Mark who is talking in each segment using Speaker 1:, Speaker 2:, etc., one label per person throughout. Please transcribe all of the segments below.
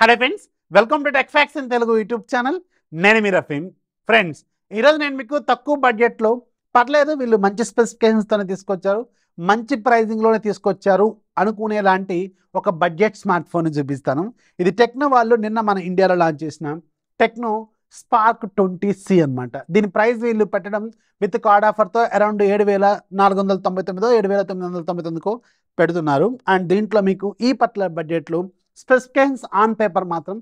Speaker 1: Hello friends, welcome to tech facts in Telugu YouTube channel. నేను మీ Rafeem. Friends, ఈరోజు నేను మీకు తక్కువ బడ్జెట్లో పర్లేదు వీళ్ళు మంచి స్పెసిఫికేషన్స్తోనే తీసుకొచ్చారు, మంచి ప్రైజింగ్లోనే తీసుకొచ్చారు అనుకునేలాంటి ఒక బడ్జెట్ స్మార్ట్ ఫోన్ చూపిస్తాను. ఇది టెక్నో వాళ్ళు నిన్న మన ఇండియాలో లాంచ్ చేసిన టెక్నో స్పార్క్ 20C అనమాట. దీని ప్రైస్ వీళ్ళు పెట్టడం విత్ కార్డ్ ఆఫర్తో అరౌండ్ 7,499 7,999 పెడుతున్నారు. అండ్ దీంట్లో మీకు ఈ పర్టికులర్ బడ్జెట్లో స్పెసిఫికేషన్స్ ఆన్ పేపర్ మాత్రం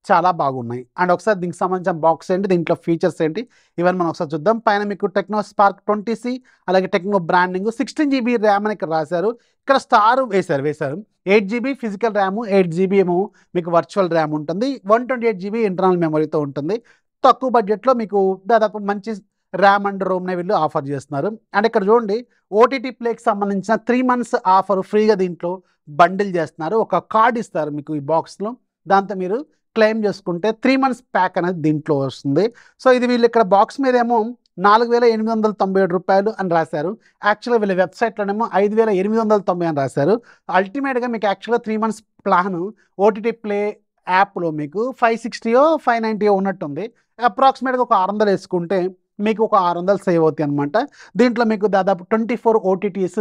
Speaker 1: చాలా బాగున్నాయి. అండ్ ఒకసారి దీనికి సంబంధించిన బాక్స్ ఏంటి, దీంట్లో ఫీచర్స్ ఏంటి, ఇవన్నీ మనం ఒకసారి చూద్దాం. పైన మీకు టెక్నో స్పార్క్ 20C, అలాగే టెక్నో బ్రాండింగ్, 16GB ర్యామ్ అని ఇక్కడ రాశారు. ఇక్కడ స్టార్ వేశారు 8GB ఫిజికల్ ర్యామ్, 8GB ఏమో మీకు వర్చువల్ ర్యామ్ ఉంటుంది, 128GB ఇంటర్నల్ మెమరీతో ఉంటుంది. తక్కువ బడ్జెట్లో మీకు దాదాపు మంచి ర్యామ్ అండ్ రోమ్నే వీళ్ళు ఆఫర్ చేస్తున్నారు. అండ్ ఇక్కడ చూడండి, ఓటీటీ ప్లేకి సంబంధించిన 3 months ఆఫర్ ఫ్రీగా దీంట్లో బండిల్ చేస్తున్నారు. ఒక కార్డ్ ఇస్తారు మీకు ఈ బాక్స్లో, దాంతో మీరు క్లెయిమ్ చేసుకుంటే 3 months ప్యాక్ అనేది దీంట్లో వస్తుంది. సో ఇది వీళ్ళు ఇక్కడ బాక్స్ మీద ఏమో 4,897 రూపాయలు అని రాశారు. యాక్చువల్గా వీళ్ళ వెబ్సైట్లోనేమో 5,890 అని రాశారు. అల్టిమేట్గా మీకు యాక్చువల్గా 3 months ప్లాన్ ఓటీటీ ప్లే యాప్లో మీకు 560 590 ఉన్నట్టుంది. అప్రాక్సిమేట్గా ఒక 600 వేసుకుంటే మీకు ఒక 600 సేవ్ అవుతాయి అనమాట. దీంట్లో మీకు దాదాపు 24 OTTs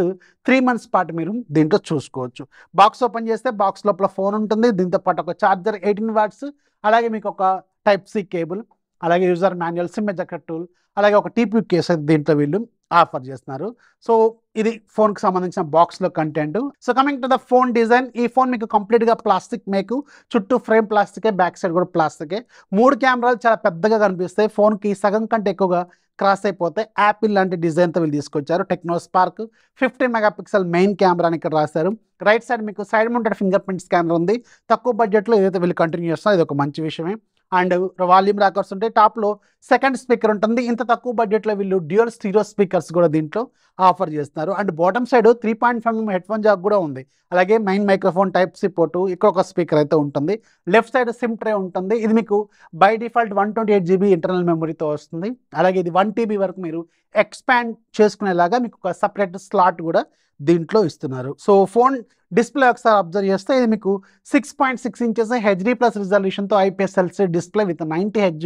Speaker 1: 3 months పాటు మీరు దీంట్లో చూసుకోవచ్చు. బాక్స్ ఓపెన్ చేస్తే బాక్స్ లోపల ఫోన్ ఉంటుంది, దీంతో పాటు ఒక ఛార్జర్ 18 watts, అలాగే మీకు ఒక Type-C కేబుల్, అలాగే user manual, SIM ejector tool, అలాగే ఒక TPU కేస్ అయితే దీంట్లో వీళ్ళు ఆఫర్ చేస్తున్నారు. సో ఇది ఫోన్కి సంబంధించిన బాక్స్లో content. So coming to the phone design, ఈ ఫోన్ మీకు కంప్లీట్గా ప్లాస్టిక్ మేకు, చుట్టూ ఫ్రేమ్ ప్లాస్టికే, బ్యాక్ సైడ్ కూడా ప్లాస్టికే. 3 కెమెరాలు చాలా పెద్దగా కనిపిస్తాయి, ఫోన్కి సగం కంటే ఎక్కువగా క్రాస్ అయిపోతే యాపిల్ లాంటి డిజైన్తో వీళ్ళు తీసుకొచ్చారు. Techno spark 50 MP main camera అని ఇక్కడ రాశారు. రైట్ సైడ్ మీకు side mounted finger print scanner ఉంది. తక్కువ బడ్జెట్లో ఏదైతే వీళ్ళు కంటిన్యూ చేస్తున్నారు, ఇది ఒక మంచి విషయమే. అండ్ వాల్యూమ్ రాకర్స్ ఉంటాయి, టాప్లో సెకండ్ స్పీకర్ ఉంటుంది. ఇంత తక్కువ బడ్జెట్లో వీళ్ళు డ్యూయల్ స్టీరియో స్పీకర్స్ కూడా దీంట్లో ఆఫర్ చేస్తున్నారు. And bottom side 3.5mm head phone Jack కూడా ఉంది, అలాగే మెయిన్ మైక్రోఫోన్ Type-C పోర్టు, ఇక్కడ ఒక స్పీకర్ అయితే ఉంటుంది. లెఫ్ట్ సైడ్ సిమ్ ట్రే ఉంటుంది. ఇది మీకు బై డిఫాల్ట్ 128GB ఇంటర్నల్ మెమరీతో వస్తుంది. అలాగే ఇది 1TB వరకు మీరు ఎక్స్పాండ్ చేసుకునేలాగా మీకు ఒక సపరేట్ స్లాట్ కూడా దీంట్లో ఇస్తున్నారు. సో ఫోన్ డిస్ప్లే ఒకసారి అబ్జర్వ్ చేస్తే ఇది మీకు 6.6 inches HD+ రిజల్యూషన్తో IPS LCD display with 90Hz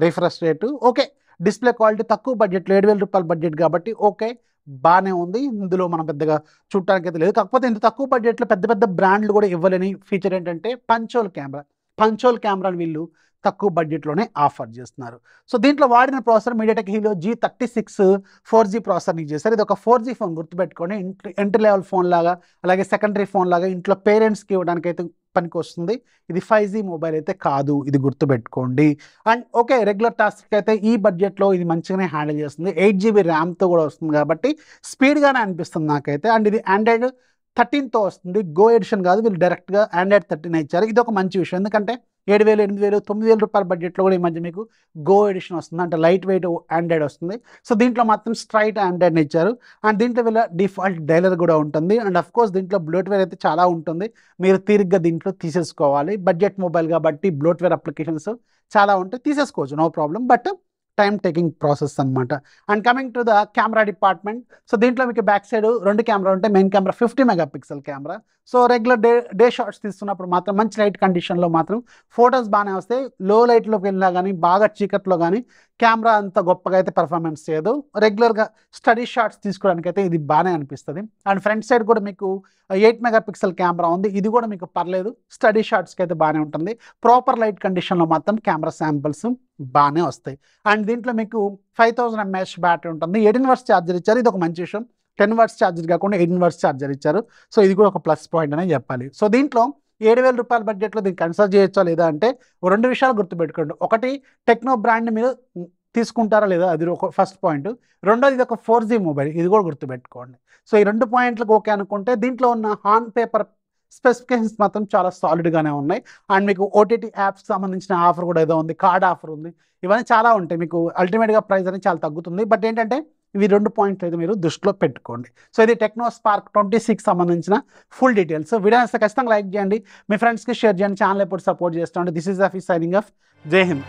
Speaker 1: refresh rate. Okay, display quality తక్కువ బడ్జెట్లో 7,000 రూపాయల బడ్జెట్ కాబట్టి ఓకే, బాగానే ఉంది. ఇందులో మనం పెద్దగా చూడటానికి అయితే లేదు. కాకపోతే ఇంత తక్కువ బడ్జెట్లో పెద్ద పెద్ద బ్రాండ్లు కూడా ఇవ్వలేని ఫీచర్ ఏంటంటే పంచోల్ కెమెరాని వీళ్ళు తక్కువ బడ్జెట్లోనే ఆఫర్ చేస్తున్నారు. సో దీంట్లో వాడిన processor MediaTek Helio G36 4G ప్రాసెసర్ని చేశారు. ఇది ఒక 4G ఫోన్, గుర్తుపెట్టుకొని ఎంట్రీ లెవెల్ ఫోన్ లాగా, అలాగే సెకండరీ ఫోన్ లాగా ఇంట్లో పేరెంట్స్కి ఇవ్వడానికి అయితే పనికి వస్తుంది. ఇది 5G మొబైల్ అయితే కాదు, ఇది గుర్తుపెట్టుకోండి. అండ్ ఓకే, రెగ్యులర్ టాస్క్కి అయితే ఈ బడ్జెట్లో ఇది మంచిగానే హ్యాండిల్ చేస్తుంది. 8GB ర్యామ్తో కూడా వస్తుంది కాబట్టి స్పీడ్గానే అనిపిస్తుంది నాకైతే. అండ్ ఇది Android 13తో వస్తుంది, గో ఎడిషన్ కాదు, వీళ్ళు డైరెక్ట్గా Android 13 ఇచ్చారు. ఇది ఒక మంచి విషయం, ఎందుకంటే 7,000 8,000 9,000 రూపాయల బడ్జెట్లో కూడా ఈ మధ్య మీకు గో ఎడిషన్ వస్తుంది, అంటే లైట్ వెయిట్ ఆండ్రాయిడ్ వస్తుంది. సో దీంట్లో మాత్రం స్ట్రైట్ ఆండ్రాయిడ్ని ఇచ్చారు. అండ్ దీంట్లో వీళ్ళ డిఫాల్ట్ డైలర్ కూడా ఉంటుంది. అండ్ అఫ్ కోర్స్ దీంట్లో బ్లోట్వేర్ అయితే చాలా ఉంటుంది, మీరు తీరిగ్గా దీంట్లో తీసేసుకోవాలి. బడ్జెట్ మొబైల్ కాబట్టి బ్లోట్వేర్ అప్లికేషన్స్ చాలా ఉంటాయి, తీసేసుకోవచ్చు, no problem. But time taking process అనమాట. And coming to the camera department, so దీంట్లో మీకు బ్యాక్ సైడ్ 2 కెమెరా ఉంటాయి. Main camera 50 MP camera. So regular day shots తీస్తున్నప్పుడు మాత్రం మంచి లైట్ కండిషన్లో మాత్రం ఫొటోస్ బాగానే వస్తాయి. లో లైట్లోకి వెళ్ళినా కానీ, బాగా చీకట్లో కానీ కెమెరా అంత గొప్పగా అయితే పర్ఫార్మెన్స్ చేయదు. రెగ్యులర్గా స్టడీ షాట్స్ తీసుకోవడానికి అయితే ఇది బాగానే అనిపిస్తుంది. అండ్ ఫ్రంట్ సైడ్ కూడా మీకు 8 MP కెమెరా ఉంది, ఇది కూడా మీకు పర్లేదు, స్టడీ షాట్స్కి అయితే బాగానే ఉంటుంది. ప్రాపర్ లైట్ కండిషన్లో మాత్రం కెమెరా శాంపిల్స్ బాగానే వస్తాయి. అండ్ దీంట్లో మీకు 5000 mAh బ్యాటరీ ఉంటుంది. 18 watts ఛార్జర్ ఇచ్చారు, ఇది ఒక మంచి విషయం. 10 watts ఛార్జర్ కాకుండా 18 watts ఛార్జర్ ఇచ్చారు. సో ఇది కూడా ఒక ప్లస్ పాయింట్ అనే చెప్పాలి. సో దీంట్లో 7,000 రూపాయల బడ్జెట్లో దీన్ని కన్సిడర్ చేయొచ్చా లేదా అంటే 2 విషయాలు గుర్తుపెట్టుకోండి. ఒకటి, టెక్నో బ్రాండ్ మీరు తీసుకుంటారా లేదా, అది ఒక ఫస్ట్ పాయింట్. రెండోది, ఇది ఒక 4G మొబైల్, ఇది కూడా గుర్తుపెట్టుకోండి. సో ఈ 2 పాయింట్లకు ఓకే అనుకుంటే దీంట్లో ఉన్న ఆన్ పేపర్ స్పెసిఫికేషన్స్ మాత్రం చాలా సాలిడ్గానే ఉన్నాయి. అండ్ మీకు ఓటీటీ యాప్స్కి సంబంధించిన ఆఫర్ కూడా ఏదో ఉంది, కార్డ్ ఆఫర్ ఉంది, ఇవన్నీ చాలా ఉంటాయి. మీకు అల్టిమేట్గా ప్రైస్ అనేది చాలా తగ్గుతుంది. బట్ ఏంటంటే ఇవి 2 పాయింట్లు అయితే మీరు దృష్టిలో పెట్టుకోండి. సో ఇది టెక్నో స్పార్క్ 20C సంబంధించిన ఫుల్ డీటెయిల్స్. వీడియో ఖచ్చితంగా లైక్ చేయండి, మీ ఫ్రెండ్స్కి షేర్ చేయండి, ఛానల్ ఎప్పుడు సపోర్ట్ చేస్తాండి. దిస్ ఈజ్ అఫీ సైనింగ్ ఆఫ్. జై హింద్.